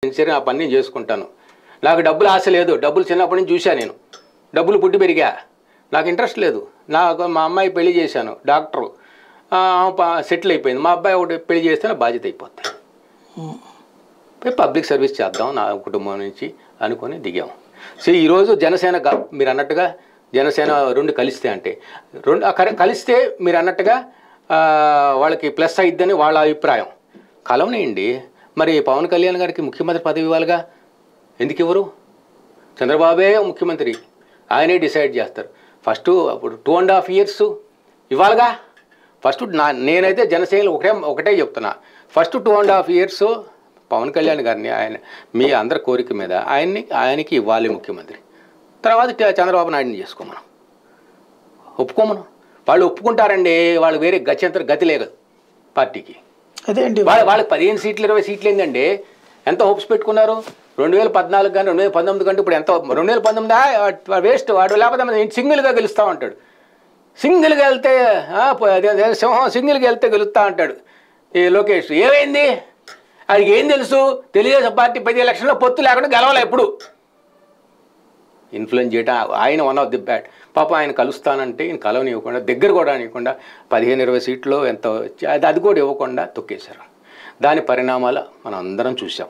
సిన్సియర్గా ఆ పని నేను చేసుకుంటాను. నాకు డబ్బులు ఆశ లేదు. డబ్బులు చిన్నప్పటి నుంచి చూశాను నేను. డబ్బులు పుట్టి పెరిగా. నాకు ఇంట్రెస్ట్ లేదు. మా అమ్మాయి పెళ్లి చేశాను, డాక్టరు, సెటిల్ అయిపోయింది. మా అబ్బాయి ఒకటి పెళ్లి చేస్తే నా బాధ్యత అయిపోతుంది. పబ్లిక్ సర్వీస్ చేద్దాం నా కుటుంబం నుంచి అనుకొని దిగాం. సో ఈరోజు జనసేన మీరు అన్నట్టుగా జనసేన రెండు కలిస్తే అంటే కలిస్తే మీరు అన్నట్టుగా వాళ్ళకి ప్లస్ అయిద్దని వాళ్ళ అభిప్రాయం. కలవనేయండి. మరి పవన్ కళ్యాణ్ గారికి ముఖ్యమంత్రి పదవి ఇవ్వాలిగా, ఎందుకు ఇవ్వరు? చంద్రబాబే ముఖ్యమంత్రి, ఆయనే డిసైడ్ చేస్తారు. ఫస్ట్ అప్పుడు 2.5 years ఇవ్వాలిగా. ఫస్ట్ నేనైతే జనసేనలు ఒకటే చెప్తున్నా, ఫస్ట్ 2.5 years పవన్ కళ్యాణ్ గారిని మీ అందరి కోరిక మీద ఆయనకి ఇవ్వాలి ముఖ్యమంత్రి. తర్వాత చంద్రబాబు నాయుడిని చేసుకోమను, ఒప్పుకోమను. వాళ్ళు ఒప్పుకుంటారండి. వాళ్ళు వేరే గతి లేదు పార్టీకి. అదేంటి వాళ్ళకి 15 సీట్లు 20 సీట్లు ఏంటండి? ఎంత హోప్స్ పెట్టుకున్నారు? 2014 కానీ 2019 కంటే ఇప్పుడు ఎంత? 2019 వేస్ట్. వాడు లేకపోతే సింగిల్గా గెలుస్తూ ఉంటాడు. సింగిల్గా వెళ్తే సింహం సింగిల్గా వెళ్తే గెలుస్తూ ఉంటాడు ఈ లోకేష్. ఏమైంది ఆయనకి? ఏం తెలుసు? తెలుగుదేశం పార్టీ 10 ఎలక్షన్లో పొత్తు లేకుండా గెలవాలి. ఎప్పుడు ఇన్ఫ్లుయెన్స్ చేయటం ఆయన వన్ ఆఫ్ ది బ్యాడ్. పాప ఆయన కలుస్తానంటే ఈయన కలవనివ్వకుండా, దగ్గర కూడా ఇవ్వకుండా 15-20 సీట్లు ఎంత అది కూడా ఇవ్వకుండా తొక్కేశారు. దాని పరిణామాలు మనం అందరం చూసాం.